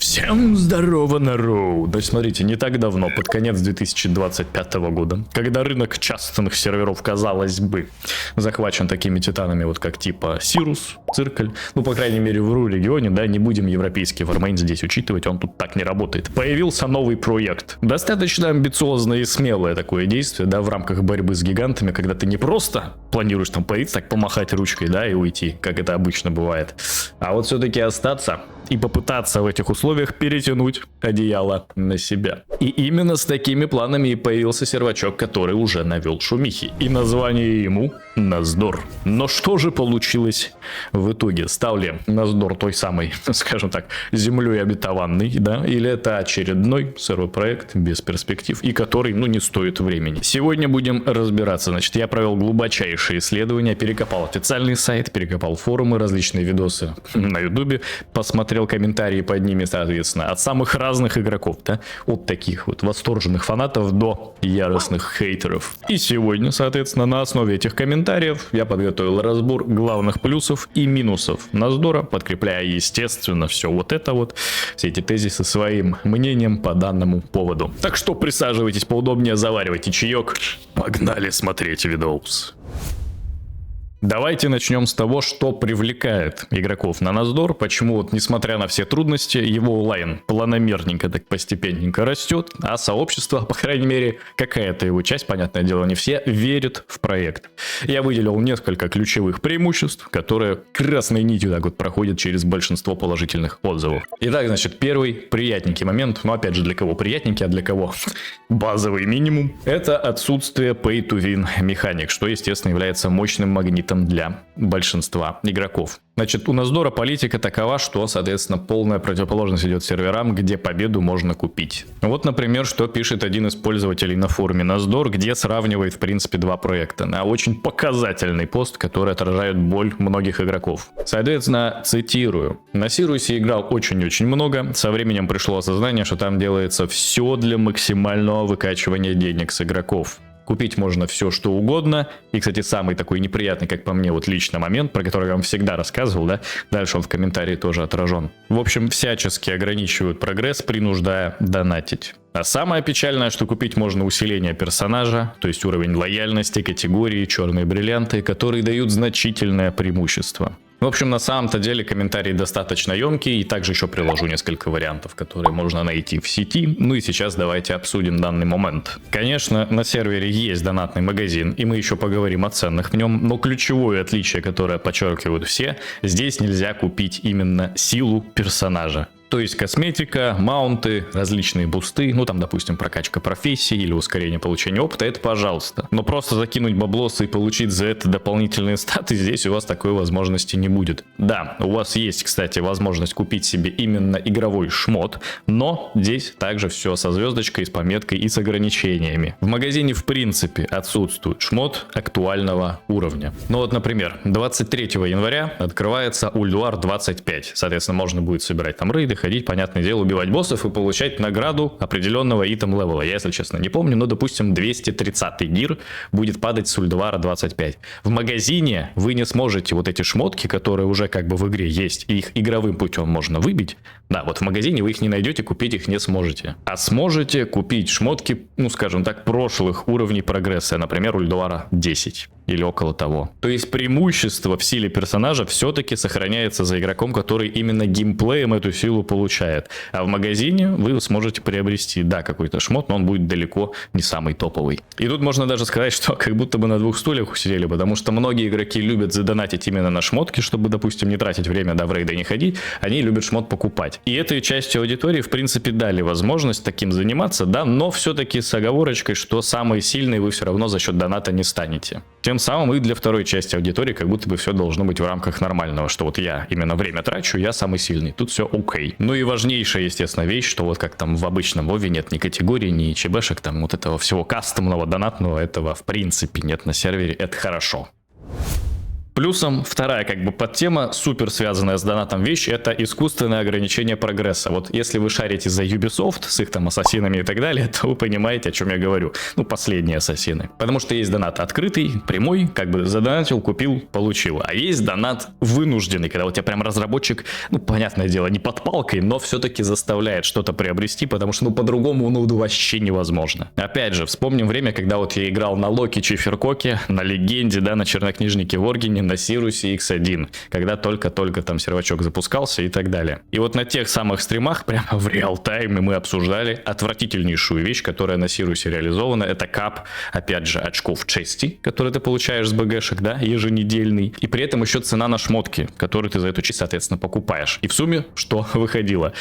Всем здорово, народ! Значит, смотрите, не так давно, под конец 2025 года, когда рынок частных серверов, казалось бы, захвачен такими титанами, вот как типа Сирус, Циркаль, ну, по крайней мере, в РУ регионе, да, не будем европейский вармейн здесь учитывать, он тут так не работает. Появился новый проект. Достаточно амбициозное и смелое такое действие, да, в рамках борьбы с гигантами, когда ты не просто планируешь там появиться, так помахать ручкой, да, и уйти, как это обычно бывает, а вот все-таки остаться и попытаться в этих условиях перетянуть одеяло на себя. И именно с такими планами и появился сервачок, который уже навел шумихи. И название ему Наздор. Но что же получилось в итоге? Стал ли Наздор той самой, скажем так, землей обетованной, да? Или это очередной сырой проект без перспектив и который, ну, не стоит времени? Сегодня будем разбираться. Значит, я провел глубочайшие исследования, перекопал официальный сайт, перекопал форумы, различные видосы на ютубе, посмотрел комментарии под ними, соответственно, от самых разных игроков, да, от таких вот восторженных фанатов до яростных хейтеров. И сегодня, соответственно, на основе этих комментариев я подготовил разбор главных плюсов и минусов Наздора, подкрепляя, естественно, все вот это вот, все эти тезисы своим мнением по данному поводу. Так что присаживайтесь поудобнее, заваривайте чаек, погнали смотреть видос. Давайте начнем с того, что привлекает игроков на Наздор, почему вот, несмотря на все трудности, его онлайн планомерненько так постепенненько растет, а сообщество, по крайней мере, какая-то его часть, понятное дело, не все, верит в проект. Я выделил несколько ключевых преимуществ, которые красной нитью так вот проходят через большинство положительных отзывов. Итак, значит, первый приятненький момент, ну опять же, для кого приятненький, а для кого базовый минимум, это отсутствие pay-to-win механик, что, естественно, является мощным магнитом для большинства игроков. Значит, у Наздора политика такова, что, соответственно, полная противоположность идет серверам, где победу можно купить. Вот, например, что пишет один из пользователей на форуме Наздор, где сравнивает, в принципе, два проекта. На очень показательный пост, который отражает боль многих игроков. Соответственно, цитирую. На Сирусе играл очень-очень много. Со временем пришло осознание, что там делается все для максимального выкачивания денег с игроков. Купить можно все, что угодно. И, кстати, самый такой неприятный, как по мне, вот лично момент, про который я вам всегда рассказывал, да, дальше он в комментарии тоже отражен. В общем, всячески ограничивают прогресс, принуждая донатить. А самое печальное, что купить можно усиление персонажа, то есть уровень лояльности, категории, черные бриллианты, которые дают значительное преимущество. В общем, на самом-то деле комментарий достаточно емкий, и также еще приложу несколько вариантов, которые можно найти в сети. Ну и сейчас давайте обсудим данный момент. Конечно, на сервере есть донатный магазин, и мы еще поговорим о ценах в нем, но ключевое отличие, которое подчеркивают все, здесь нельзя купить именно силу персонажа. То есть косметика, маунты, различные бусты, ну там, допустим, прокачка профессии или ускорение получения опыта, это пожалуйста. Но просто закинуть баблосы и получить за это дополнительные статы, здесь у вас такой возможности не будет. Да, у вас есть, кстати, возможность купить себе именно игровой шмот, но здесь также все со звездочкой, с пометкой и с ограничениями. В магазине, в принципе, отсутствует шмот актуального уровня. Ну вот, например, 23 января открывается Ульдуар 25, соответственно, можно будет собирать там рейды, ходить, понятное дело, убивать боссов и получать награду определенного итем левела. Я, если честно, не помню, но, допустим, 230-й гир будет падать с Ульдвара 25. В магазине вы не сможете вот эти шмотки, которые уже как бы в игре есть, и их игровым путем можно выбить. Да, вот в магазине вы их не найдете, купить их не сможете. А сможете купить шмотки, ну, скажем так, прошлых уровней прогресса, например, Ульдвара 10. Или около того. То есть преимущество в силе персонажа все-таки сохраняется за игроком, который именно геймплеем эту силу получает. А в магазине вы сможете приобрести, да, какой-то шмот, но он будет далеко не самый топовый. И тут можно даже сказать, что как будто бы на двух стульях усидели, потому что многие игроки любят задонатить именно на шмотки, чтобы, допустим, не тратить время, да, в рейды не ходить, они любят шмот покупать. И этой частью аудитории, в принципе, дали возможность таким заниматься, да, но все-таки с оговорочкой, что самый сильный вы все равно за счет доната не станете. Тем самым и для второй части аудитории как будто бы все должно быть в рамках нормального, что вот я именно время трачу, я самый сильный, тут все окей. Ну и важнейшая, естественно, вещь, что вот как там в обычном Вове нет ни категории, ни ЧБшек, там вот этого всего кастомного, донатного, этого в принципе нет на сервере, это хорошо. Плюсом вторая как бы подтема, супер связанная с донатом вещь, это искусственное ограничение прогресса. Вот если вы шарите за Ubisoft с их там ассасинами и так далее, то вы понимаете, о чем я говорю. Ну, последние ассасины. Потому что есть донат открытый, прямой, как бы задонатил, купил, получил. А есть донат вынужденный, когда у тебя прям разработчик, ну, понятное дело, не под палкой, но все-таки заставляет что-то приобрести, потому что, ну, по-другому, ну, вообще невозможно. Опять же, вспомним время, когда вот я играл на Локи Чиферкоке, на Легенде, да, на Чернокнижнике Воргене, на Сирусе X1, когда только-только там сервачок запускался и так далее. И вот на тех самых стримах, прямо в реал-тайме мы обсуждали отвратительнейшую вещь, которая на Сирусе реализована. Это кап, опять же, очков чести, которые ты получаешь с БГшек, да, еженедельный. И при этом еще цена на шмотки, которые ты за эту честь, соответственно, покупаешь. И в сумме, что выходило?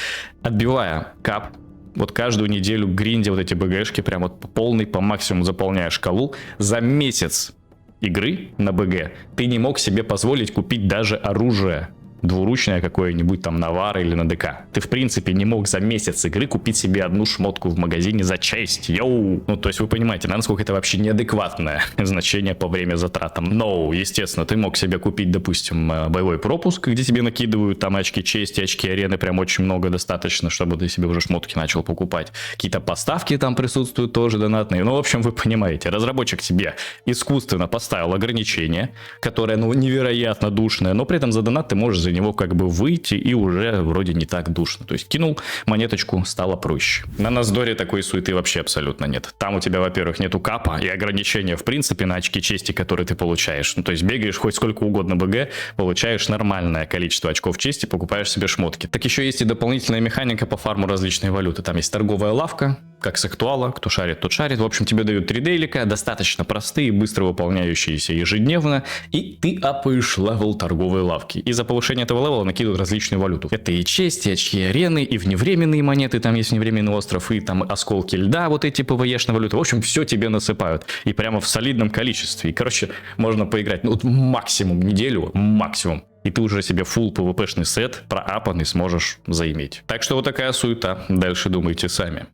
Отбивая кап, вот каждую неделю гринди вот эти БГшки, прям вот по полной, по максимуму заполняя шкалу, за месяц игры на БГ ты не мог себе позволить купить даже оружие двуручное какое-нибудь там на ВАР или на ДК. Ты, в принципе, не мог за месяц игры купить себе одну шмотку в магазине за честь. Йоу! Ну, то есть вы понимаете, насколько это вообще неадекватное значение по время затратам. Но, естественно, ты мог себе купить, допустим, боевой пропуск, где тебе накидывают там очки чести, очки арены, прям очень много достаточно, чтобы ты себе уже шмотки начал покупать. Какие-то поставки там присутствуют тоже донатные. Ну, в общем, вы понимаете, разработчик тебе искусственно поставил ограничение, которое, ну, невероятно душное, но при этом за донат ты можешь за него как бы выйти и уже вроде не так душно. То есть кинул монеточку, стало проще. На Наздоре такой суеты вообще абсолютно нет. Там у тебя, во-первых, нету капа и ограничения в принципе на очки чести, которые ты получаешь. Ну, то есть бегаешь хоть сколько угодно БГ, получаешь нормальное количество очков чести, покупаешь себе шмотки. Так еще есть и дополнительная механика по фарму различной валюты. Там есть торговая лавка, как с актуала, кто шарит, тот шарит. В общем, тебе дают 3 дейлика, достаточно простые, быстро выполняющиеся ежедневно, и ты апаешь левел торговой лавки. И за повышение этого левела накидывают различную валюту. Это и честь, и очки арены, и вневременные монеты, там есть вневременный остров, и там осколки льда, вот эти ПВЕшные валюты. В общем, все тебе насыпают. И прямо в солидном количестве. И, короче, можно поиграть, ну, вот максимум неделю, максимум. И ты уже себе full PvP-шный сет проапанный сможешь заиметь. Так что вот такая суета. Дальше думайте сами.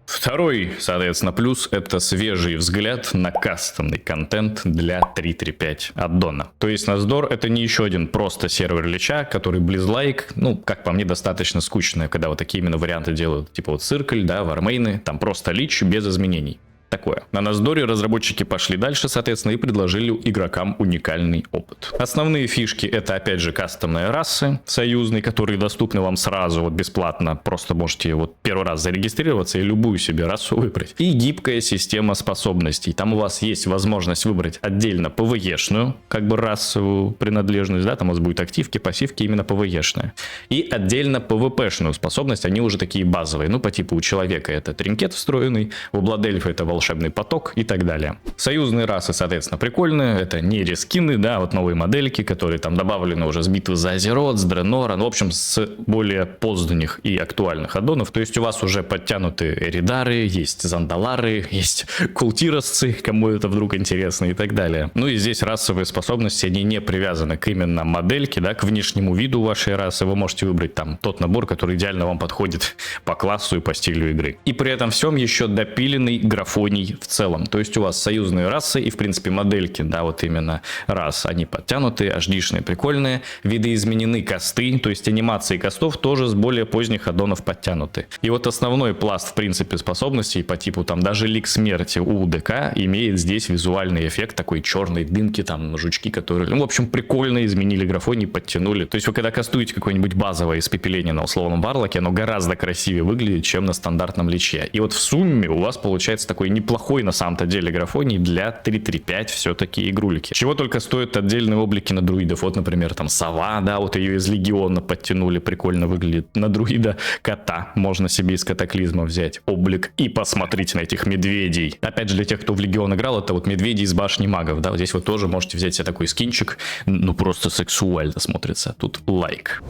Второй, соответственно, плюс — это свежий взгляд на кастомный контент для 3.3.5 аддона. То есть Наздор — это не еще один просто сервер Лича, который Близлайк, ну, как по мне, достаточно скучно, когда вот такие именно варианты делают. Типа вот Циркль, да, Вармейны, там просто Лич без изменений. Такое. На Наздоре разработчики пошли дальше, соответственно, и предложили игрокам уникальный опыт. Основные фишки — это, опять же, кастомные расы союзные, которые доступны вам сразу, вот бесплатно. Просто можете вот первый раз зарегистрироваться и любую себе расу выбрать. И гибкая система способностей. Там у вас есть возможность выбрать отдельно ПВЕшную, как бы расовую принадлежность, да, там у вас будет активки, пассивки, именно ПВЕшная. И отдельно ПВПшную способность, они уже такие базовые. Ну, по типу у человека это тринкет встроенный, у Бладельфа это волшебный поток и так далее. Союзные расы, соответственно, прикольные. Это не рескины, да, вот новые модельки, которые там добавлены уже с битвы за Азерот, с Дренора, ну, в общем, с более поздних и актуальных аддонов. То есть у вас уже подтянуты Эридары, есть Зандалары, есть Култиросцы, кому это вдруг интересно и так далее. Ну и здесь расовые способности, они не привязаны к именно модельке, да, к внешнему виду вашей расы. Вы можете выбрать там тот набор, который идеально вам подходит по классу и по стилю игры. И при этом всем еще допиленный графоний в целом. То есть у вас союзные расы и, в принципе, модельки, да, вот именно рас, они подтянутые, HD-шные, прикольные. Виды изменены, касты, то есть анимации кастов тоже с более поздних аддонов подтянуты. И вот основной пласт, в принципе, способностей по типу там даже лик смерти у ДК имеет здесь визуальный эффект такой черной дымки, там жучки, которые, ну, в общем, прикольно изменили графоний, подтянули. То есть вы когда кастуете какое-нибудь базовое испепеление на условном Варлоке, оно гораздо красивее выглядит, чем на стандартном Личе. И вот в сумме у вас получается такой неплохой на самом-то деле графоний для 3.3.5 все-таки игрульки. Чего только стоят отдельные облики на друидов. Вот, например, там сова, да, вот ее из Легиона подтянули, прикольно выглядит. На друида кота можно себе из Катаклизма взять облик и посмотреть на этих медведей. Опять же, для тех, кто в Легион играл, это вот медведи из башни магов, да, вот здесь вы тоже можете взять себе такой скинчик, ну просто сексуально смотрится. Тут лайк.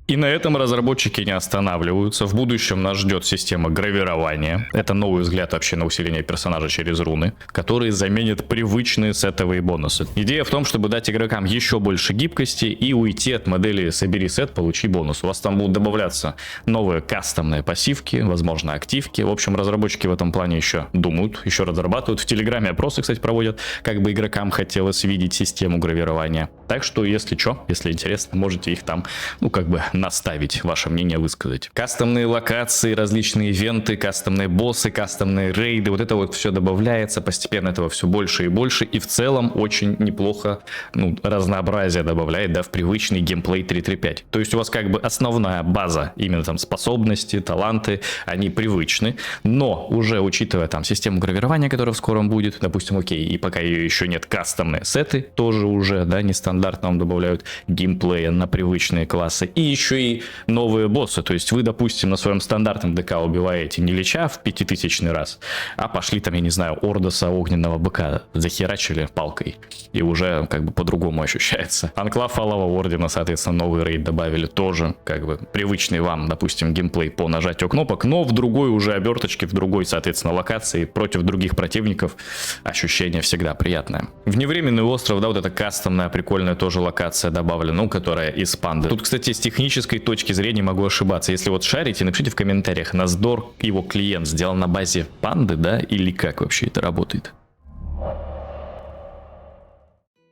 И на этом разработчики не останавливаются. В будущем нас ждет система гравирования. Это новый взгляд вообще на усиление персонажа через руны, которые заменят привычные сетовые бонусы. Идея в том, чтобы дать игрокам еще больше гибкости и уйти от модели «собери сет, получи бонус». У вас там будут добавляться новые кастомные пассивки, возможно, активки. В общем, разработчики в этом плане еще думают, еще разрабатывают. В Телеграме опросы, кстати, проводят, как бы игрокам хотелось видеть систему гравирования. Так что, если что, если интересно, можете их там, наставить, ваше мнение высказать. Кастомные локации, различные ивенты, кастомные боссы, кастомные рейды, вот это вот все добавляется, постепенно этого все больше и больше, и в целом очень неплохо, разнообразие добавляет, в привычный геймплей 3.3.5. То есть у вас как бы основная база, именно там способности, таланты, они привычны, но уже учитывая там систему гравирования, которая в скором будет, допустим, окей, и пока ее еще нет, кастомные сеты тоже уже, нестандартно вам добавляют геймплея на привычные классы, и еще и новые боссы. То есть вы, допустим, на своем стандартном ДК убиваете не Лича в 5000 раз, а пошли там, я не знаю, Ордоса огненного быка захерачили палкой, и уже как бы по-другому ощущается. Анклав Алого Ордена, соответственно, новый рейд добавили, тоже как бы привычный вам, допустим, геймплей по нажатию кнопок, но в другой уже оберточке, в другой, соответственно, локации, против других противников ощущение всегда приятное. Вневременный остров, вот эта кастомная, прикольная тоже локация добавлена, которая из панды. Тут, кстати, с технической точки зрения могу ошибаться. Если вот шарите, напишите в комментариях, Наздор, его клиент, сделан на базе панды, или как вообще это работает?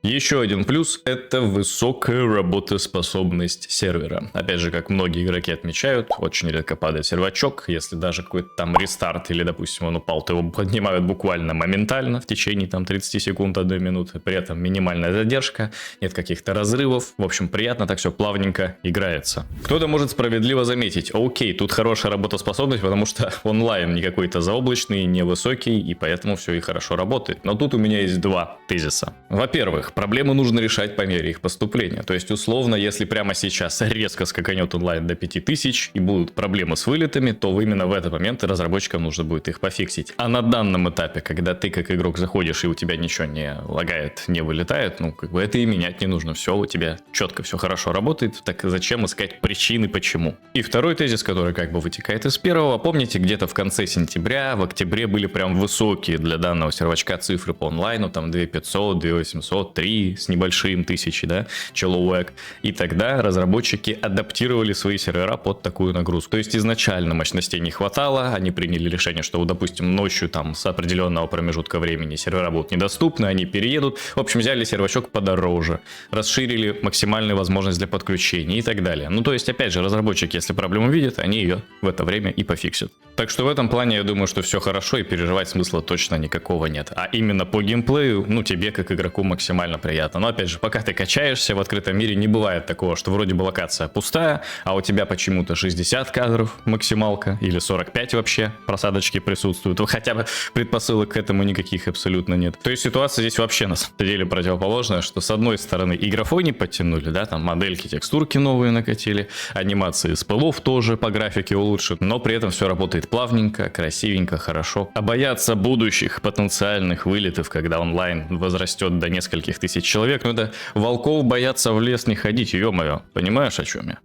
Еще один плюс – это высокая работоспособность сервера. Опять же, как многие игроки отмечают, очень редко падает сервачок. Если даже какой-то там рестарт или, допустим, он упал, то его поднимают буквально моментально в течение 30 секунд, 1 минуты. При этом минимальная задержка, нет каких-то разрывов. В общем, приятно, так все плавненько играется. Кто-то может справедливо заметить: окей, тут хорошая работоспособность, потому что онлайн не какой-то заоблачный, невысокий, и поэтому все и хорошо работает. Но тут у меня есть два тезиса. Во-первых, проблемы нужно решать по мере их поступления. То есть, условно, если прямо сейчас резко скаканет онлайн до 5000 и будут проблемы с вылетами, то именно в этот момент разработчикам нужно будет их пофиксить. А на данном этапе, когда ты как игрок заходишь и у тебя ничего не лагает, не вылетает, это и менять не нужно. Все, у тебя четко все хорошо работает. Так зачем искать причины почему? И второй тезис, который вытекает из первого. Помните, где-то в конце сентября, в октябре были прям высокие для данного сервачка цифры по онлайну, там 2500, 2800, 3 с небольшим тысячи, человек. И тогда разработчики адаптировали свои сервера под такую нагрузку. То есть изначально мощностей не хватало, они приняли решение, что, допустим, ночью с определенного промежутка времени сервера будут недоступны, они переедут. В общем, взяли сервачок подороже, расширили максимальную возможность для подключения и так далее. То есть, опять же, разработчики, если проблему видят, они ее в это время и пофиксят. Так что в этом плане я думаю, что все хорошо и переживать смысла точно никакого нет. А именно по геймплею, тебе как игроку максимально приятно. Но опять же, пока ты качаешься в открытом мире, не бывает такого, что вроде бы локация пустая, а у тебя почему-то 60 кадров максималка или 45 вообще просадочки присутствуют. Хотя бы предпосылок к этому никаких абсолютно нет. То есть ситуация здесь вообще на самом деле противоположная, что с одной стороны и графоний подтянули, там модельки, текстурки новые накатили, анимации спылов тоже по графике улучшат, но при этом все работает плавненько, красивенько, хорошо. А бояться будущих потенциальных вылетов, когда онлайн возрастет до нескольких тысяч человек, это волков боятся в лес не ходить, ё-моё, понимаешь, о чем я?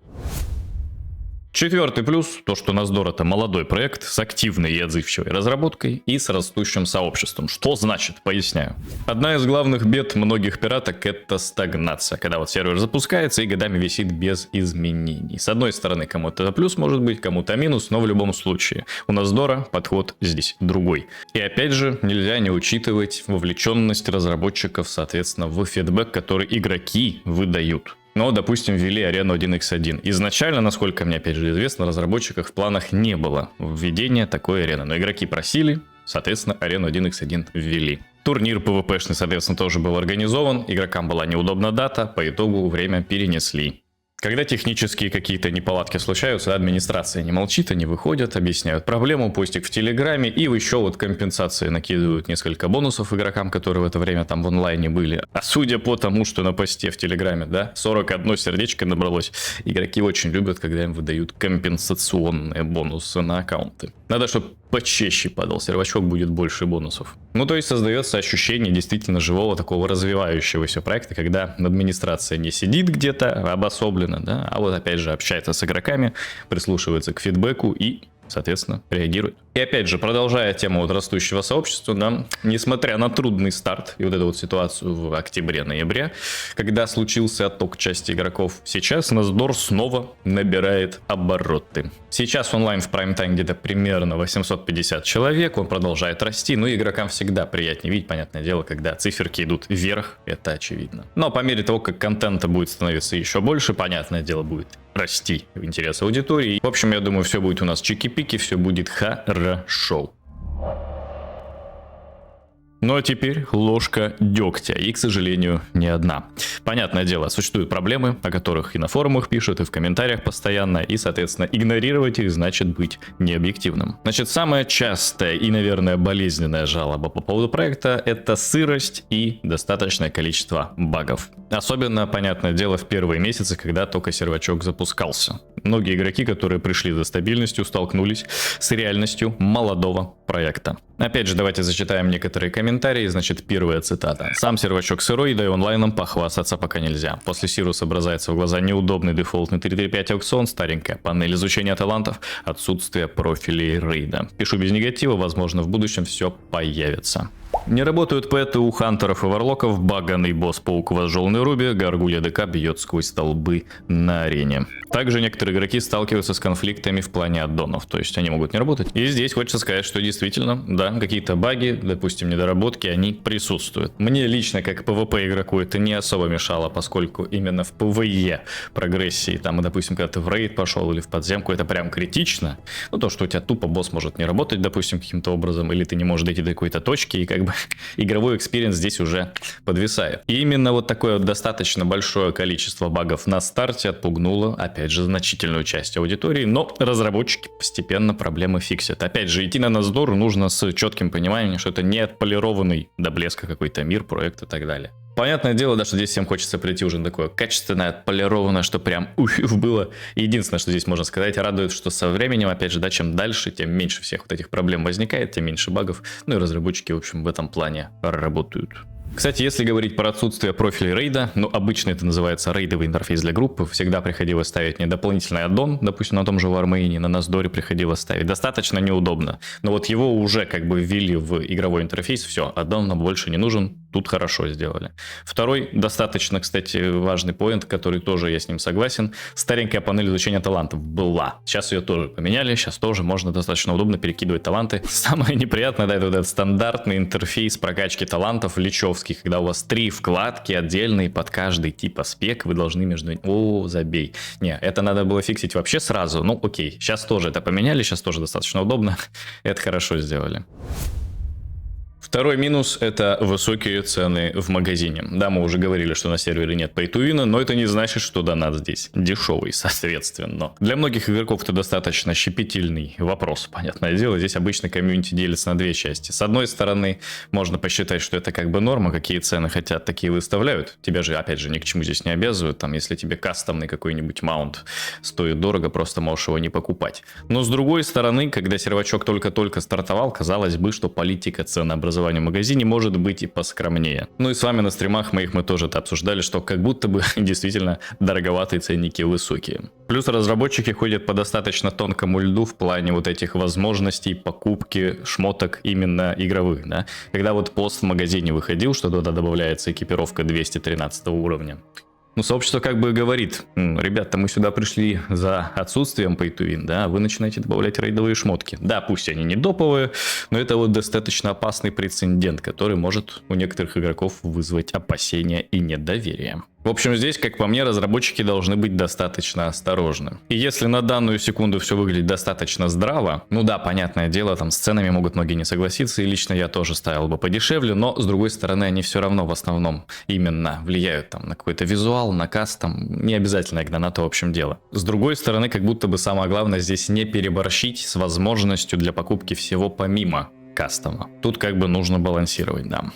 Четвертый плюс, то что Наздор — это молодой проект с активной и отзывчивой разработкой и с растущим сообществом. Что значит? Поясняю. Одна из главных бед многих пираток — это стагнация, когда сервер запускается и годами висит без изменений. С одной стороны, кому-то это плюс может быть, кому-то минус, но в любом случае у Наздора подход здесь другой. И опять же, нельзя не учитывать вовлеченность разработчиков, соответственно, в фидбэк, который игроки выдают. Но, допустим, ввели арену 1x1. Изначально, насколько мне опять же известно, разработчиков в планах не было введения такой арены. Но игроки просили, соответственно, арену 1x1 ввели. Турнир PvP-шный, соответственно, тоже был организован. Игрокам была неудобна дата, по итогу время перенесли. Когда технические какие-то неполадки случаются, администрация не молчит, они выходят, объясняют проблему, постик в Телеграме, и еще компенсации накидывают несколько бонусов игрокам, которые в это время там в онлайне были. А судя по тому, что на посте в Телеграме, 41 сердечко набралось, игроки очень любят, когда им выдают компенсационные бонусы на аккаунты. Надо, чтобы почаще падал сервачок, будет больше бонусов. Ну, то есть создается ощущение действительно живого такого развивающегося проекта, когда администрация не сидит где-то обособленно, да, а вот опять же общается с игроками, прислушивается к фидбэку и, соответственно, реагирует. И опять же, продолжая тему вот растущего сообщества, да, несмотря на трудный старт и вот эту вот ситуацию в октябре-ноябре, когда случился отток части игроков, сейчас Насдор снова набирает обороты. Сейчас онлайн в прайм-тайм где-то примерно 850 человек, он продолжает расти, но игрокам всегда приятнее видеть, понятное дело, когда циферки идут вверх, это очевидно. Но по мере того, как контента будет становиться еще больше, понятное дело, будет расти в интерес аудитории. В общем, я думаю, все будет у нас чики-пики, все будет хорошо. Ну а теперь ложка дегтя, и, к сожалению, не одна. Понятное дело, существуют проблемы, о которых и на форумах пишут, и в комментариях постоянно, и, соответственно, игнорировать их значит быть необъективным. Значит, самая частая и, наверное, болезненная жалоба по поводу проекта — это сырость и достаточное количество багов. Особенно, понятное дело, в первые месяцы, когда только сервачок запускался. Многие игроки, которые пришли за стабильностью, столкнулись с реальностью молодого проекта. Опять же, давайте зачитаем некоторые комментарии. Значит, первая цитата. «Сам сервачок сырой, да и онлайном похвастаться пока нельзя. После Сируса бросается в глаза неудобный дефолтный 3.3.5 аукцион, старенькая панель изучения талантов, отсутствие профилей рейда. Пишу без негатива, возможно, в будущем все появится». Не работают пэты у хантеров и варлоков, баганный босс-паук возжелный руби, горгулья ДК бьет сквозь столбы на арене. Также некоторые игроки сталкиваются с конфликтами в плане аддонов, то есть они могут не работать. И здесь хочется сказать, что действительно, да, какие-то баги, допустим, недоработки, они присутствуют. Мне лично, как PvP игроку, это не особо мешало, поскольку именно в PvE прогрессии, там, допустим, когда ты в рейд пошел или в подземку, это прям критично. Ну, то, что у тебя тупо босс может не работать, допустим, каким-то образом, или ты не можешь дойти до какой-то точки, и как бы игровой экспириенс здесь уже подвисает. И именно вот такое достаточно большое количество багов на старте отпугнуло, опять же, значительную часть аудитории, но разработчики постепенно проблемы фиксят. Опять же, идти на Насдор нужно с четким пониманием, что это не отполированный до блеска какой-то мир, проект и так далее. Понятное дело, да, что здесь всем хочется прийти уже на такое качественное, отполированное, что прям было. Единственное, что здесь можно сказать, радует, что со временем, опять же, да, чем дальше, тем меньше всех вот этих проблем возникает, тем меньше багов. Ну и разработчики, в общем, в этом плане работают. Кстати, если говорить про отсутствие профилей рейда, ну, обычно это называется рейдовый интерфейс для группы, всегда приходилось ставить не дополнительный аддон, допустим, на том же Warmane, на Насдоре приходилось ставить. Достаточно неудобно. Но вот его уже как бы ввели в игровой интерфейс, все, аддон нам больше не нужен, тут хорошо сделали. Второй, достаточно, кстати, важный поинт, который тоже я с ним согласен, старенькая панель изучения талантов была. Сейчас ее тоже поменяли, сейчас тоже можно достаточно удобно перекидывать таланты. Самое неприятное, да, это вот этот стандартный интерфейс прокачки талантов личевский, когда у вас 3 вкладки отдельные под каждый тип спек, вы должны между... О, забей. Не, это надо было фиксить вообще сразу. Ну, окей, сейчас тоже это поменяли, сейчас тоже достаточно удобно. Это хорошо сделали. Второй минус — это высокие цены в магазине. Да, мы уже говорили, что на сервере нет pay-to-win, но это не значит, что донат здесь дешевый, соответственно. Для многих игроков это достаточно щепетильный вопрос, понятное дело. Здесь обычно комьюнити делится на две части. С одной стороны, можно посчитать, что это как бы норма, какие цены хотят, такие выставляют. Тебя же, опять же, ни к чему здесь не обязывают. Там, если тебе кастомный какой-нибудь маунт стоит дорого, просто можешь его не покупать. Но с другой стороны, когда сервачок только-только стартовал, казалось бы, что политика ценообразования в магазине может быть и поскромнее. Ну и с вами на стримах мы тоже это обсуждали, что как будто бы действительно дороговатые ценники высокие. Плюс разработчики ходят по достаточно тонкому льду в плане вот этих возможностей покупки шмоток именно игровых, да. Когда вот пост в магазине выходил, что туда добавляется экипировка 213 уровня. Ну, сообщество как бы говорит: ребята, мы сюда пришли за отсутствием pay-to-win, да, а вы начинаете добавлять рейдовые шмотки. Да, пусть они не доповые, но это вот достаточно опасный прецедент, который может у некоторых игроков вызвать опасения и недоверие. В общем, здесь, как по мне, разработчики должны быть достаточно осторожны. И если на данную секунду все выглядит достаточно здраво, ну да, понятное дело, там с ценами могут многие не согласиться, и лично я тоже ставил бы подешевле, но с другой стороны, они все равно в основном именно влияют там на какой-то визуал, на кастом, не обязательно игнонато, в общем дело. С другой стороны, как будто бы самое главное здесь не переборщить с возможностью для покупки всего помимо кастома. Тут как бы нужно балансировать, да.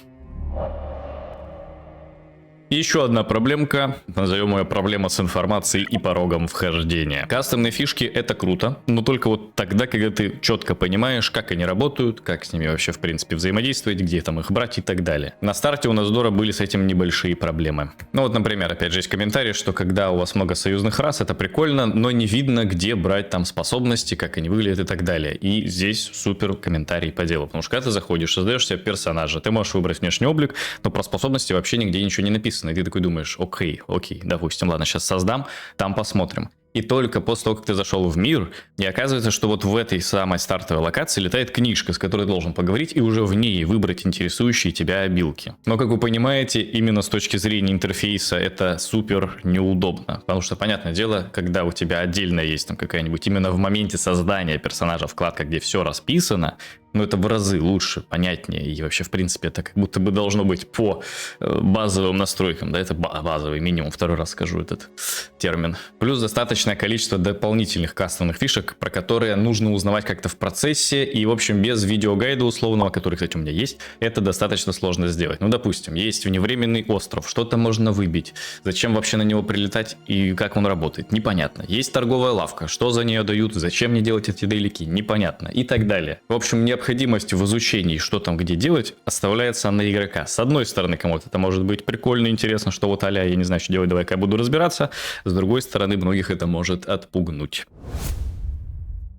Еще одна проблемка, назовем ее проблема с информацией и порогом вхождения. Кастомные фишки это круто, но только вот тогда, когда ты четко понимаешь, как они работают, как с ними вообще в принципе взаимодействовать, где там их брать и так далее. На старте у нас Дора были с этим небольшие проблемы. Ну вот, например, опять же есть комментарий, что когда у вас много союзных рас, это прикольно, но не видно, где брать там способности, как они выглядят и так далее. И здесь супер комментарий по делу, потому что когда ты заходишь, создаешь себе персонажа, ты можешь выбрать внешний облик, но про способности вообще нигде ничего не написано. И ты такой думаешь, окей, допустим, ладно, сейчас создам, там посмотрим. И только после того, как ты зашел в мир, и оказывается, что вот в этой самой стартовой локации летает книжка, с которой ты должен поговорить, и уже в ней выбрать интересующие тебя обилки. Но, как вы понимаете, именно с точки зрения интерфейса это супер неудобно. Потому что, понятное дело, когда у тебя отдельно есть там какая-нибудь именно в моменте создания персонажа вкладка, где все расписано, ну это в разы лучше, понятнее, и вообще, в принципе, это как будто бы должно быть по базовым настройкам, да, это базовый минимум, второй раз скажу этот термин. Плюс достаточное количество дополнительных кастомных фишек, про которые нужно узнавать как-то в процессе, и, в общем, без видеогайда условного, который, кстати, у меня есть, это достаточно сложно сделать. Ну, допустим, есть вневременный остров, что-то можно выбить, зачем вообще на него прилетать и как он работает, непонятно. Есть торговая лавка, что за нее дают, зачем мне делать эти дейлики, непонятно, и так далее. В общем, необходимость в изучении, что там где делать, оставляется на игрока. С одной стороны, кому-то это может быть прикольно, интересно, что вот а-ля, я не знаю, что делать, давай-ка я буду разбираться. С другой стороны, многих это может отпугнуть.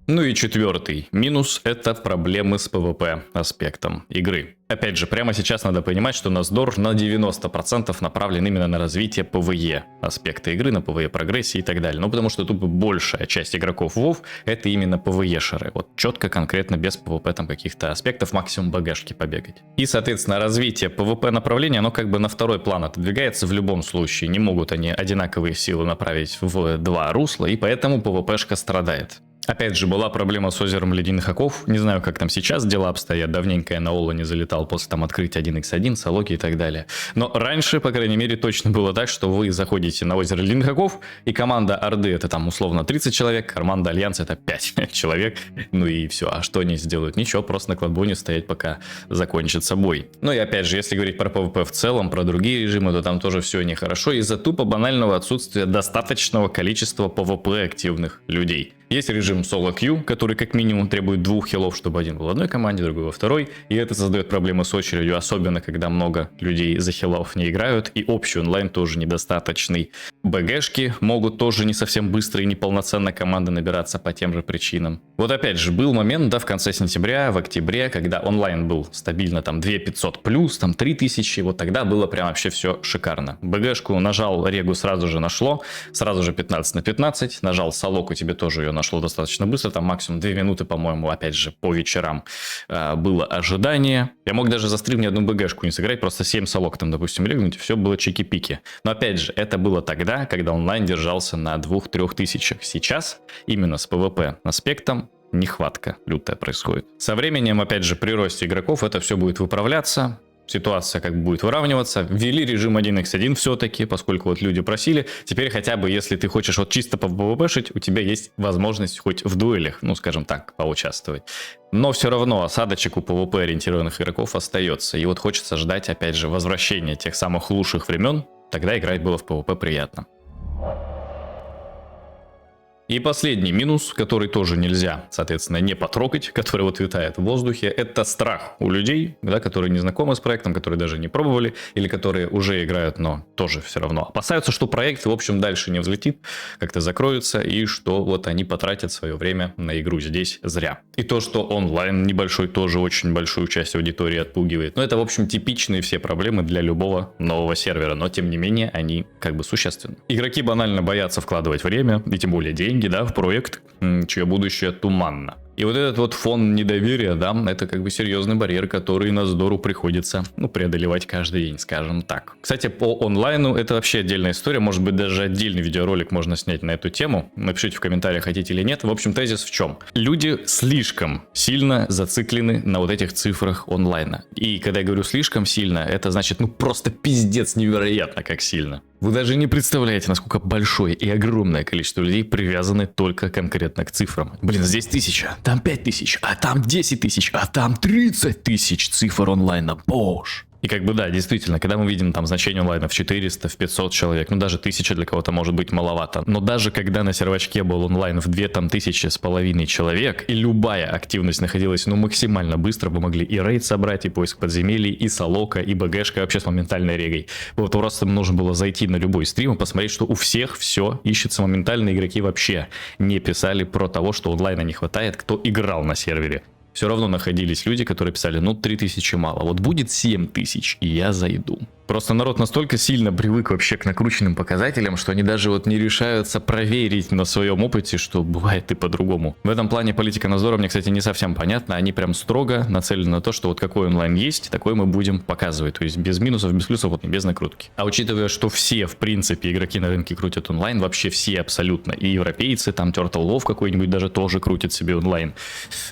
Ну и четвертый минус – это проблемы с PvP аспектом игры. Опять же, прямо сейчас надо понимать, что Насдор на 90% направлен именно на развитие PvE аспекта игры, на PvE прогрессии и так далее. Ну, потому что тупо большая часть игроков WoW – это именно PvE-шеры. Вот четко, конкретно, без PvP там каких-то аспектов, максимум БГшки побегать. И, соответственно, развитие PvP направления, оно как бы на второй план отодвигается в любом случае. Не могут они одинаковые силы направить в два русла, и поэтому PvP-шка страдает. Опять же, была проблема с озером ледяных оков. Не знаю, как там сейчас дела обстоят. Давненько я на Оло не залетал после там открытия 1x1, Солоки и так далее. Но раньше, по крайней мере, точно было так, что вы заходите на озеро ледяных оков, и команда Орды это там условно 30 человек, команда Альянса это 5 человек. Ну и все. А что они сделают? Ничего, просто на кладбоне стоять, пока закончится бой. Ну и опять же, если говорить про PvP в целом, про другие режимы, то там тоже все нехорошо из-за тупо банального отсутствия достаточного количества PvP активных людей. Есть режим соло Q, который как минимум требует 2 хилов, чтобы один был в одной команде, другой во второй. И это создает проблемы с очередью, особенно когда много людей за хилов не играют. И общий онлайн тоже недостаточный. БГшки могут тоже не совсем быстро и неполноценно команды набираться по тем же причинам. Вот опять же, был момент, да, в конце сентября, в октябре, когда онлайн был стабильно там 2500 плюс, там 3000, вот тогда было прям вообще все шикарно. БГшку нажал, регу сразу же нашло, сразу же 15 на 15, нажал солоку, тебе тоже ее нашло достаточно быстро, там максимум 2 минуты, по-моему, опять же, по вечерам было ожидание. Я мог даже за стрим ни одну БГшку не сыграть, просто 7 солок там, допустим, регнуть, все было чики-пики. Но опять же, это было тогда, когда онлайн держался на 2-3 тысячах. Сейчас, именно с PvP аспектом, нехватка лютая происходит. Со временем, опять же, при росте игроков это все будет выправляться. Ситуация как бы будет выравниваться. Ввели режим 1x1 все-таки, поскольку вот люди просили. Теперь хотя бы, если ты хочешь вот чисто PvP-шить, у тебя есть возможность хоть в дуэлях, ну скажем так, поучаствовать. Но все равно осадочек у PvP-ориентированных игроков остается. И вот хочется ждать, опять же, возвращения тех самых лучших времен. Тогда играть было в PvP приятно. И последний минус, который тоже нельзя, соответственно, не потрогать, который вот витает в воздухе, это страх у людей, да, которые не знакомы с проектом, которые даже не пробовали, или которые уже играют, но тоже все равно опасаются, что проект, в общем, дальше не взлетит, как-то закроется, и что вот они потратят свое время на игру здесь зря. И то, что онлайн небольшой, тоже очень большую часть аудитории отпугивает. Но это, в общем, типичные все проблемы для любого нового сервера, но, тем не менее, они как бы существенны. Игроки банально боятся вкладывать время, и тем более деньги, да, в проект, чье будущее туманно. И вот этот вот фон недоверия, да, это как бы серьезный барьер, который Насдору приходится, ну, преодолевать каждый день, скажем так. Кстати, по онлайну это вообще отдельная история, может быть, даже отдельный видеоролик можно снять на эту тему. Напишите в комментариях, хотите или нет. В общем, тезис в чем? Люди слишком сильно зациклены на вот этих цифрах онлайна. И когда я говорю слишком сильно, это значит, ну, просто пиздец невероятно как сильно. Вы даже не представляете, насколько большое и огромное количество людей привязаны только конкретно к цифрам. Блин, здесь 1000, там 5000, а там 10 тысяч, а там 30 тысяч цифр онлайна. Боже. И как бы да, действительно, когда мы видим там значение онлайна в 400, в 500 человек, ну даже 1000 для кого-то может быть маловато. Но даже когда на сервачке был онлайн в 2500 человек, и любая активность находилась ну максимально быстро, вы могли и рейд собрать, и поиск подземелий, и солока, и БГшка вообще с моментальной регой. Вот просто нужно было зайти на любой стрим и посмотреть, что у всех все ищется моментально, игроки вообще не писали про того, что онлайна не хватает, кто играл на сервере. Все равно находились люди, которые писали, ну 3000 мало, вот будет 7000, и я зайду. Просто народ настолько сильно привык вообще к накрученным показателям, что они даже вот не решаются проверить на своем опыте, что бывает и по-другому. В этом плане политика надзора мне, кстати, не совсем понятна. Они прям строго нацелены на то, что вот какой онлайн есть, такой мы будем показывать. То есть без минусов, без плюсов, вот без накрутки. А учитывая, что все, в принципе, игроки на рынке крутят онлайн, вообще все абсолютно, и европейцы, там Turtle Love какой-нибудь даже тоже крутит себе онлайн.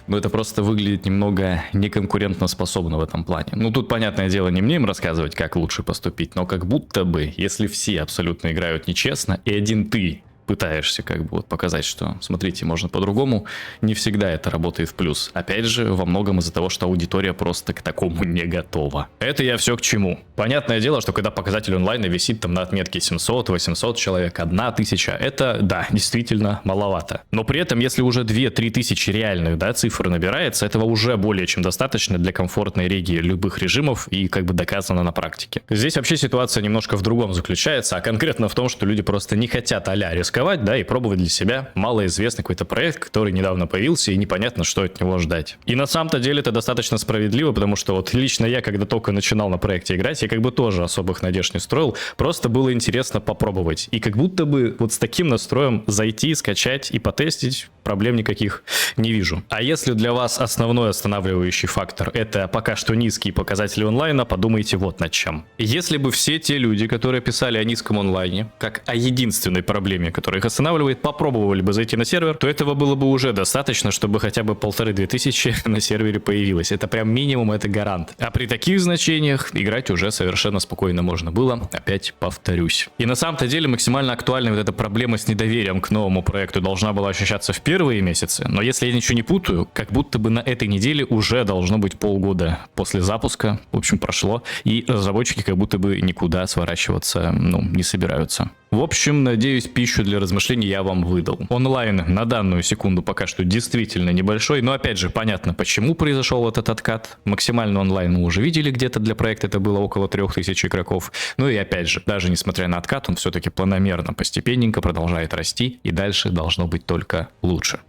Но это просто выглядит немного неконкурентно способно в этом плане. Ну тут, понятное дело, не мне им рассказывать, как лучше поступить, но как будто бы, если все абсолютно играют нечестно, и один ты пытаешься как бы вот показать, что смотрите, можно по-другому, не всегда это работает в плюс. Опять же, во многом из-за того, что аудитория просто к такому не готова. Это я все к чему. Понятное дело, что когда показатель онлайна висит там на отметке 700-800 человек, 1000, это, да, действительно маловато. Но при этом, если уже 2-3 тысячи реальных, да, цифр набирается, этого уже более чем достаточно для комфортной реги любых режимов и как бы доказано на практике. Здесь вообще ситуация немножко в другом заключается, а конкретно в том, что люди просто не хотят а-ля рисковать, да, и пробовать для себя малоизвестный какой-то проект, который недавно появился, и непонятно, что от него ждать. И на самом-то деле это достаточно справедливо, потому что вот лично я, когда только начинал на проекте играть, я как бы тоже особых надежд не строил, просто было интересно попробовать. И как будто бы вот с таким настроем зайти, скачать и потестить, проблем никаких не вижу. А если для вас основной останавливающий фактор это пока что низкие показатели онлайна, подумайте вот над чем. Если бы все те люди, которые писали о низком онлайне, как о единственной проблеме, которая их останавливает, попробовали бы зайти на сервер, то этого было бы уже достаточно, чтобы хотя бы 1500-2000 на сервере появилось. Это прям минимум, это гарант. А при таких значениях играть уже совершенно спокойно можно было, опять повторюсь. И на самом-то деле максимально актуальной вот эта проблема с недоверием к новому проекту должна была ощущаться в первые месяцы, но если я ничего не путаю, как будто бы на этой неделе уже должно быть полгода после запуска, в общем, прошло, и разработчики как будто бы никуда сворачиваться, ну, не собираются. В общем, надеюсь, пищу для размышлений я вам выдал. Онлайн на данную секунду пока что действительно небольшой, но опять же понятно, почему произошел этот откат. Максимально онлайн мы уже видели где-то для проекта, это было около 3000 игроков. Ну и опять же, даже несмотря на откат, он все-таки планомерно, постепенненько продолжает расти, и дальше должно быть только лучше.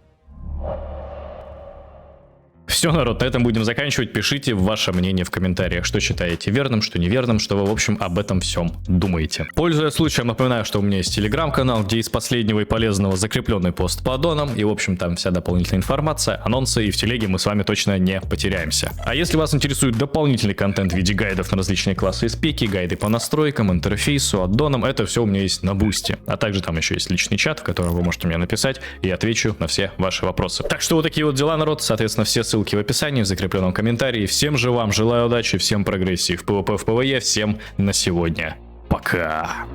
Все, народ, на этом будем заканчивать. Пишите ваше мнение в комментариях, что считаете верным, что неверным, что вы, в общем, об этом всем думаете. Пользуясь случаем, напоминаю, что у меня есть телеграм-канал, где из последнего и полезного закрепленный пост по аддонам, и, в общем, там вся дополнительная информация, анонсы, и в телеге мы с вами точно не потеряемся. А если вас интересует дополнительный контент в виде гайдов на различные классы и спеки, гайды по настройкам, интерфейсу, аддонам, это все у меня есть на Бусти. А также там еще есть личный чат, в котором вы можете мне написать, и я отвечу на все ваши вопросы. Так что вот такие вот дела, народ. Соответственно, все ссылки в описании, в закрепленном комментарии. Всем же вам желаю удачи, всем прогрессии в PvP, в PvE, всем на сегодня. Пока!